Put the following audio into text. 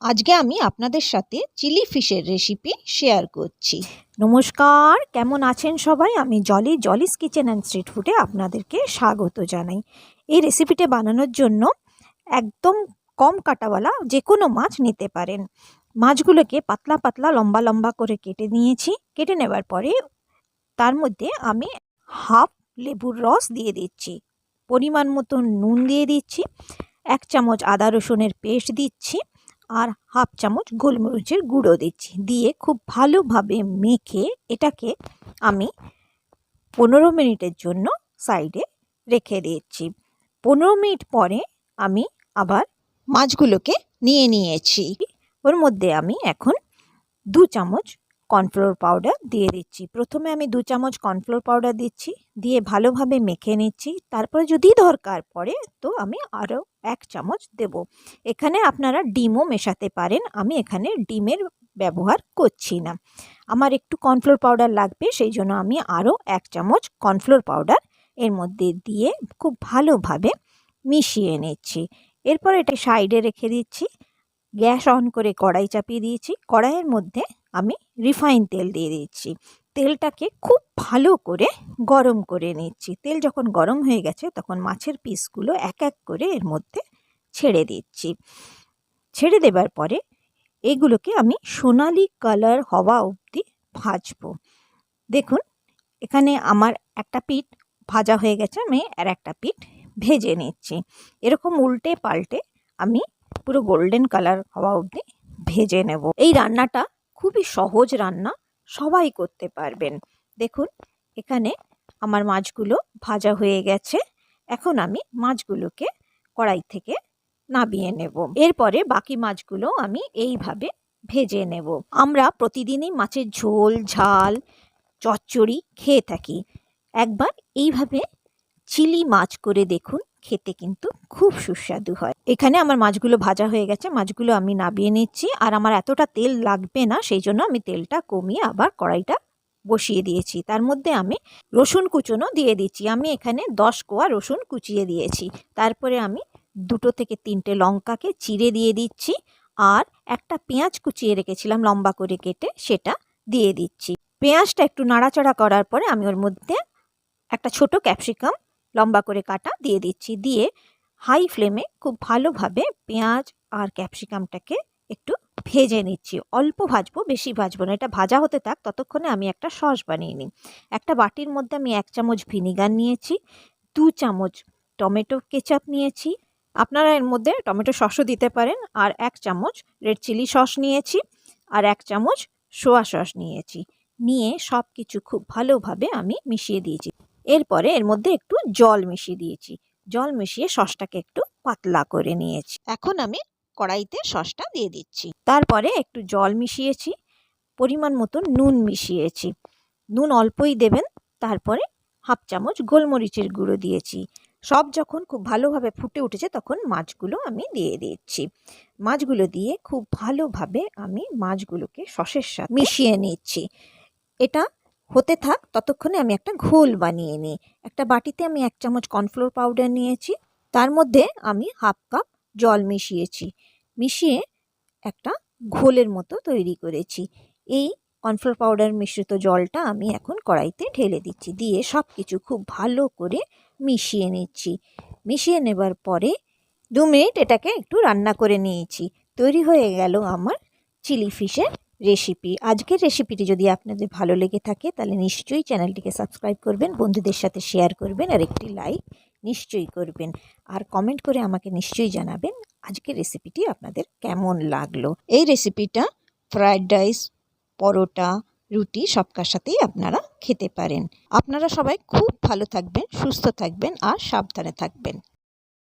আজকে আমি আপনাদের সাথে চিলি ফিশের রেসিপি শেয়ার করছি। নমস্কার, কেমন আছেন সবাই? আমি জলিস কিচেন অ্যান্ড স্ট্রিট ফুডে আপনাদেরকে স্বাগত জানাই। এই রেসিপিটা বানানোর জন্য একদম কম কাটাওয়ালা যে কোনো মাছ নিতে পারেন। মাছগুলোকে পাতলা পাতলা লম্বা লম্বা করে কেটে নিয়েছি। কেটে নেবার পরে তার মধ্যে আমি হাফ লেবুর রস দিয়ে দিচ্ছি, পরিমাণ মতো নুন দিয়ে দিচ্ছি, 1 চামচ আদা রসুনের পেস্ট দিচ্ছি, আর হাফ চামচ গোলমরিচের গুঁড়ো দিচ্ছি। দিয়ে খুব ভালোভাবে মেখে এটাকে আমি 15 মিনিটের জন্য সাইডে রেখে দিচ্ছি। 15 মিনিট পরে আমি আবার মাছগুলোকে নিয়ে নিয়েছি। ওর মধ্যে আমি এখন 2 চামচ কর্নফ্লোর পাউডার দিয়ে দিচ্ছি। প্রথমে আমি 2 চামচ কর্নফ্লোর পাউডার দিচ্ছি, দিয়ে ভালোভাবে মেখে নিচ্ছি। তারপরে যদি দরকার পড়ে তো আমি আরও 1 চামচ দেব। এখানে আপনারা ডিমও মেশাতে পারেন, আমি এখানে ডিমের ব্যবহার করছি না। আমার একটু কর্নফ্লোর পাউডার লাগবে, সেই জন্য আমি আরও 1 চামচ কর্নফ্লোর পাউডার এর মধ্যে দিয়ে খুব ভালোভাবে মিশিয়ে নিচ্ছি। এরপর এটা সাইডে রেখে দিচ্ছি। গ্যাস অন করে কড়াই চাপিয়ে দিয়েছি। কড়াইয়ের মধ্যে আমি রিফাইন তেল দিয়ে দিচ্ছি। তেলটাকে খুব ভালো করে গরম করে নিচ্ছি। তেল যখন গরম হয়ে গেছে তখন মাছের পিসগুলো এক এক করে এর মধ্যে ছেড়ে দিচ্ছি। ছেড়ে দেবার পরে এগুলোকে আমি সোনালি কালার হওয়া অবধি ভাজবো। দেখুন, এখানে আমার একটা পিঠ ভাজা হয়ে গেছে, আমি আর একটা পিঠ ভেজে নিচ্ছি। এরকম উল্টে পাল্টে আমি পুরো গোল্ডেন কালার হওয়া অবধি ভেজে নেব। এই রান্নাটা খুবই সহজ রান্না, সবাই করতে পারবেন। দেখুন, এখানে আমার মাছগুলো ভাজা হয়ে গেছে। এখন আমি মাছগুলোকে কড়াই থেকে নামিয়ে নেব। এরপরে বাকি মাছগুলো আমি এইভাবে ভেজে নেব। আমরা প্রতিদিনই মাছের ঝোল, ঝাল, চচ্চড়ি খেয়ে থাকি। একবার এইভাবে চিলি মাছ করে দেখুন, খেতে কিন্তু খুব সুস্বাদু হয়। এখানে আমার মাছগুলো ভাজা হয়ে গেছে, মাছগুলো আমি নামিয়ে নিচ্ছি। আর আমার এতটা তেল লাগবে না, সেই জন্য আমি তেলটা কমিয়ে আবার কড়াইটা বসিয়ে দিয়েছি। তার মধ্যে আমি রসুন কুচোনো দিয়ে দিচ্ছি। আমি এখানে 10 কোয়া রসুন কুচিয়ে দিয়েছি। তারপরে আমি 2 থেকে 3টে লঙ্কাকে চিড়ে দিয়ে দিচ্ছি, আর একটা পেঁয়াজ কুচিয়ে রেখেছিলাম লম্বা করে কেটে, সেটা দিয়ে দিচ্ছি। পেঁয়াজটা একটু নাড়াচাড়া করার পরে আমি ওর মধ্যে একটা ছোট ক্যাপসিকাম লম্বা করে কাটা দিয়ে দিচ্ছি। দিয়ে হাই ফ্লেমে খুব ভালোভাবে পেঁয়াজ আর ক্যাপসিকামটাকে একটু ভেজে নিচ্ছি। অল্প ভাজবো, বেশি ভাজবো না। এটা ভাজা হতে থাক, ততক্ষণে আমি একটা সস বানিয়ে নিই। একটা বাটির মধ্যে আমি 1 চামচ ভিনিগার নিয়েছি, 2 চামচ টমেটো কেচাপ নিয়েছি, আপনারা এর মধ্যে টমেটো সসও দিতে পারেন, আর 1 চামচ রেড চিলি সস নিয়েছি, আর 1 চামচ সোয়া সস নিয়েছি। নিয়ে সব কিছু খুব ভালোভাবে আমি মিশিয়ে দিয়েছি। এরপরে এর মধ্যে একটু জল মিশিয়ে দিয়েছি। জল মিশিয়ে সসটাকে একটু পাতলা করে নিয়েছি। এখন আমি কড়াইতে সসটা দিয়ে দিচ্ছি। তারপরে একটু জল মিশিয়েছি, পরিমাণ মতো নুন মিশিয়েছি। নুন অল্পই দেবেন। তারপরে হাফ চামচ গোলমরিচের গুঁড়ো দিয়েছি। সব যখন খুব ভালোভাবে ফুটে উঠেছে তখন মাছগুলো আমি দিয়ে দিচ্ছি। মাছগুলো দিয়ে খুব ভালোভাবে আমি মাছগুলোকে সসের সাথে মিশিয়ে নিচ্ছি। এটা হতে থাক, ততক্ষণে আমি একটা ঘোল বানিয়ে নিই। একটা বাটিতে আমি 1 চামচ কর্নফ্লোর পাউডার নিয়েছি, তার মধ্যে আমি হাফ কাপ জল মিশিয়েছি। মিশিয়ে একটা ঘোলের মতো তৈরি করেছি। এই কর্নফ্লোর পাউডার মিশ্রিত জলটা আমি এখন কড়াইতে ঢেলে দিচ্ছি। দিয়ে সব কিছু খুব ভালো করে মিশিয়ে নিচ্ছি। মিশিয়ে নেবার পরে 2 মিনিট এটাকে একটু রান্না করে নিয়েছি। তৈরি হয়ে গেল আমার চিলি ফিশের রেসিপি। আজকের রেসিপিটি যদি আপনাদের ভালো লেগে থাকে তাহলে নিশ্চয়ই চ্যানেলটিকে সাবস্ক্রাইব করবেন, বন্ধুদের সাথে শেয়ার করবেন, আর একটি লাইক নিশ্চয়ই করবেন। আর কমেন্ট করে আমাকে নিশ্চয়ই জানাবেন আজকের রেসিপিটি আপনাদের কেমন লাগলো। এই রেসিপিটা ফ্রায়েড রাইস, পরোটা, রুটি সবকার সাথেই আপনারা খেতে পারেন। আপনারা সবাই খুব ভালো থাকবেন, সুস্থ থাকবেন আর সাবধানে থাকবেন।